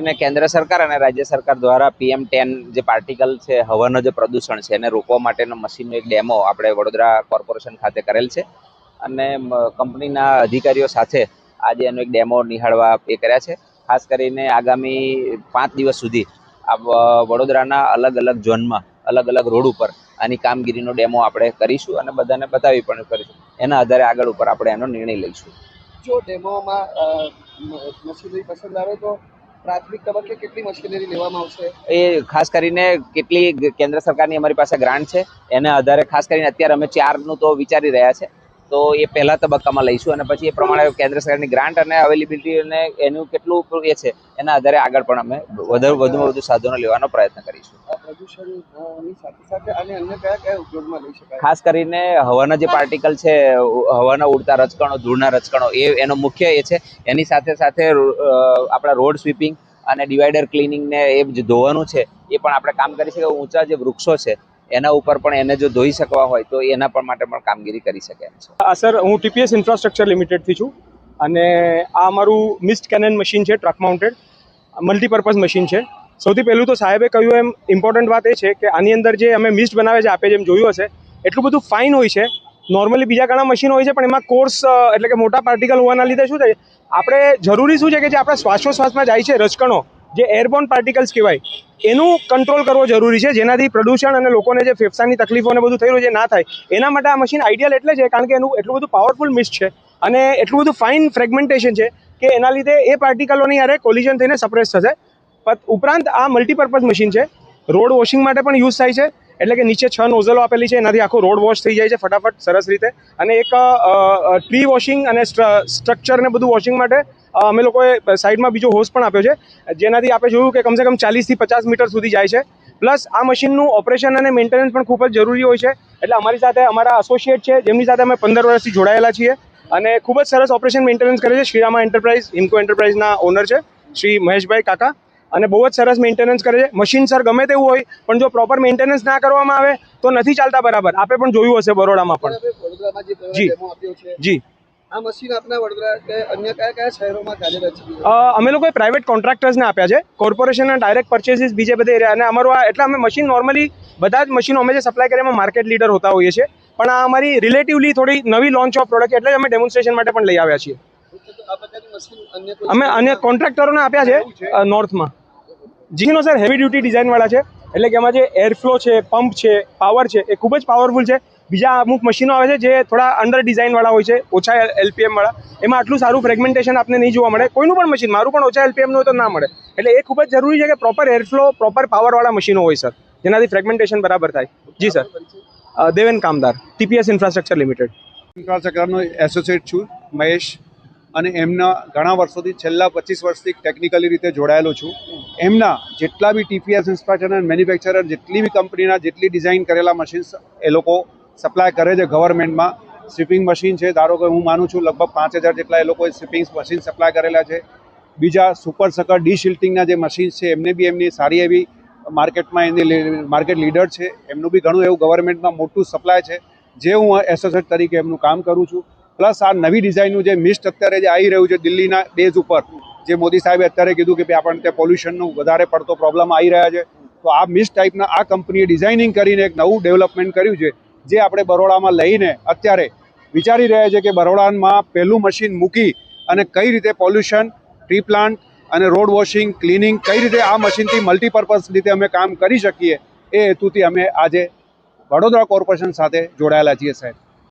અમે કેન્દ્ર સરકાર અને રાજ્ય સરકાર દ્વારા PM10 જે પાર્ટિકલ છે, હવાનું જે પ્રદૂષણ છે એને રોકવા માટેનો મશીનનો એક ડેમો આપણે વડોદરા કોર્પોરેશન ખાતે કરેલ છે અને કંપનીના અધિકારીઓ સાથે આજે એનો એક ડેમો નિહાળવા એ કર્યા છે. ખાસ કરીને આગામી 5 દિવસ સુધી આ વડોદરાના અલગ અલગ ઝોનમાં અલગ અલગ રોડ ઉપર આની કામગીરીનો ડેમો આપણે કરીશું અને બધાને બતાવી પણ કરીશું. એના આધારે આગળ ઉપર આપણે એનો નિર્ણય લઈશું. જો ડેમોમાં મશીનરી પસંદ આવે તો પ્રાથમિક તબક્કે કેટલી મશીનરી લેવામાં આવશે? એ ખાસ કરીને કેટલી કેન્દ્ર સરકારની અમારી પાસે ગ્રાન્ટ છે એના આધારે ખાસ કરીને અત્યારે અમે 4નું તો વિચારી રહ્યા છે, તો એ પહેલા તબક્કામાં લઈશું અને પછી એ પ્રમાણે કેન્દ્ર સરકારની ગ્રાન્ટ અને અવેલેબિલિટી અને એનું કેટલું એ છે એના આધારે આગળ પણ અમે વધુમાં વધુ સાધનો લેવાનો પ્રયત્ન કરીશું. પ્રદૂષણની સાથે સાથે અને અન્ય કયા ઉપયોગમાં લઈ શકાય? ખાસ કરીને હવાના જે પાર્ટિકલ છે, હવાના ઉડતા રજકણો, ધૂળના રજકણો, એનો મુખ્ય એ છે. એની સાથે સાથે આપણા રોડ સ્વીપિંગ અને ડિવાઈડર ક્લિનિંગ ને એ જે ધોવાનું છે એ પણ આપણે કામ કરી શકીએ. ઊંચા જે વૃક્ષો છે એના ઉપર પણ એને જો ધોઈ શકવા હોય તો એના પણ માટે પણ કામગીરી કરી શકે એમ છે. સર, હું TPS ઇન્ફ્રાસ્ટ્રક્ચર લિમિટેડથી છું અને આ અમારું મિસ્ટ કેનન મશીન છે, ટ્રક માઉન્ટેડ મલ્ટીપર્પઝ મશીન છે. સૌથી પહેલું તો સાહેબે કહ્યું એમ ઇમ્પોર્ટન્ટ વાત એ છે કે આની અંદર જે અમે મિસ્ટ બનાવે છે, આપે જેમ જોયું હશે એટલું બધું ફાઇન હોય છે. નોર્મલી બીજા ઘણા મશીનો હોય છે પણ એમાં કોર્સ એટલે કે મોટા પાર્ટિકલ હોવાના લીધે શું થાય, આપણે જરૂરી શું છે કે જે આપણા શ્વાસોશ્વાસમાં જાય છે રજકણો, જે એરબોર્ન પાર્ટિકલ્સ કહેવાય, એનું કંટ્રોલ કરવો જરૂરી છે, જેનાથી પ્રદૂષણ અને લોકોને જે ફેફસાની તકલીફો ને બધું થઈ રહ્યું છે ના થાય. એના માટે આ મશીન આઈડિયલ એટલે છે કારણ કે એનું એટલું બધું પાવરફુલ મિસ્ટ છે અને એટલું બધું ફાઇન ફ્રેગમેન્ટેશન છે કે એના લીધે એ પાર્ટિકલોની યારે કોલિઝન થઈને સપ્રેસ થશે. ઉપરાંત આ મલ્ટીપર્પઝ મશીન છે. રોડ વોશિંગ માટે પણ યુઝ થાય છે, એટલે કે નીચે 6 નોઝલો આપેલી છે, એનાથી આખો રોડ વોશ થઈ જાય છે ફટાફટ સરસ રીતે. અને એક ટ્રી વોશિંગ અને સ્ટ્રક્ચર ને બધું વોશિંગ માટે અમે લોકોએ સાઈડમાં બીજો હોસ પણ આપ્યો છે, જેનાથી આપણે જોયું કે કમસે કમ 40 થી 50 મીટર સુધી જાય છે. પ્લસ આ મશીનનું ઓપરેશન અને મેન્ટેનન્સ પણ ખૂબ જ જરૂરી હોય છે. એટલે અમારી સાથે અમારા એસોસિએટ છે, જેમની સાથે અમે 15 વર્ષથી જોડાયેલા છીએ અને ખૂબ જ સરસ ઓપરેશન મેન્ટેનન્સ કરે છે. શ્રીરામા એન્ટરપ્રાઇઝ, ઇન્કો એન્ટરપ્રાઇઝના ઓનર છે શ્રી મહેશભાઈ કાકા, અને બહુ જ સરસ મેન્ટેનન્સ કરે છે. મશીન સર ગમે તેવું હોય પણ જો પ્રોપર મેન્ટેનન્સ ના કરવામાં આવે તો નથી ચાલતા બરાબર. આપે પણ જોયું હશે બરોડામાં પણ. જી જી આ મશીન આપણા વડોદરા કે અન્ય કયા શહેરોમાં કાર્યરત છે? અમે લોકોએ પ્રાઇવેટ કોન્ટ્રાક્ટર્સને આપ્યા છે, કોર્પોરેશનના ડાયરેક્ટ પરચેસીસ બીજે બધે રહ્યા. અને અમારું આ એટલે અમે મશીન નોર્મલી બધા જ મશીનો અમે જે સપ્લાય કરીએ એમાં માર્કેટ લીડર હોતા હોઈએ છીએ, પણ આ અમારી રિલેટિવલી થોડી નવી લોન્ચ ઓફ પ્રોડક્ટ એટલે અમે ડેમોન્સ્ટ્રેશન માટે પણ લઈ આવ્યા છીએ. અમે અન્ય કોન્ટ્રાક્ટરોને આપ્યા છે નોર્થમાં. જીનો સર હેવી ડ્યુટી ડિઝાઇનવાળા છે, એટલે કે એમાં જે એરફ્લો છે, પંપ છે, પાવર છે, એ ખૂબ જ પાવરફુલ છે. બીજા અમુક મશીનો આવે છે જે થોડા અંડર ડિઝાઇનવાળા હોય છે, ઓછા LPM વાળા, એમાં આટલું સારું ફ્રેગમેન્ટેશન આપને નહીં જોવા મળે. કોઈનું પણ મશીન, મારું પણ ઓછા LPM નું હોય તો ના મળે. એટલે એ ખૂબ જ જરૂરી છે કે પ્રોપર એરફ્લો, પ્રોપર પાવરવાળા મશીનો હોય સર, જેનાથી ફ્રેગમેન્ટેશન બરાબર થાય. જી સર. દેવેન કામદાર, TPS ઇન્ફ્રાસ્ટ્રક્ચર લિમિટેડ. ઇન્ફ્રાસ્ટ્રક્ચરનો એસોસિએટ છું, મહેશ, અને એમના ઘણા વર્ષોથી છેલ્લા 25 વર્ષથી ટેકનિકલી રીતે જોડાયેલો છું. એમના જેટલા બી TPS ઇન્ફ્રાસ્ટ્રક્ચર અને મેન્યુફેક્ચરર જેટલી બી કંપનીના જેટલી ડિઝાઇન કરેલા મશીન્સ એ લોકો સપ્લાય કરે છે ગવર્મેન્ટમાં. સ્વીપિંગ મશીન છે, ધારો કે હું માનું છું લગભગ 5000 જેટલા એ લોકોએ સ્વીપિંગ મશીન સપ્લાય કરેલા છે. બીજા સુપર સકર ડીશિલ્ટિંગના જે મશીન્સ છે એમને બી એમની સારી એવી માર્કેટમાં એની માર્કેટ લીડર છે. એમનું બી ઘણું એવું ગવર્મેન્ટમાં મોટું સપ્લાય છે, જે હું એસોસિએટ તરીકે એમનું કામ કરું છું. પ્લસ આ નવી ડિઝાઇનનું જે મિસ્ટ અત્યારે જે આવી રહ્યું છે દિલ્હીના બેઝ ઉપર, જે મોદી સાહેબે અત્યારે કીધું કે ભાઈ આપણને ત્યાં પોલ્યુશનનું વધારે પડતો પ્રોબ્લેમ આવી રહ્યા છે, તો આ મિસ્ટ ટાઈપના આ કંપનીએ ડિઝાઇનિંગ કરીને એક નવું ડેવલપમેન્ટ કર્યું છે, જે આપણે બરોડામાં લઈને અત્યારે વિચારી રહ્યા છે કે બરોડામાં પહેલું મશીન મૂકી અને કઈ રીતે પોલ્યુશન, ટ્રી પ્લાન્ટ અને રોડ વોશિંગ, ક્લિનિંગ કઈ રીતે આ મશીનથી મલ્ટીપર્પઝ રીતે અમે કામ કરી શકીએ, એ હેતુથી અમે આજે વડોદરા કોર્પોરેશન સાથે જોડાયેલા છીએ સાહેબ.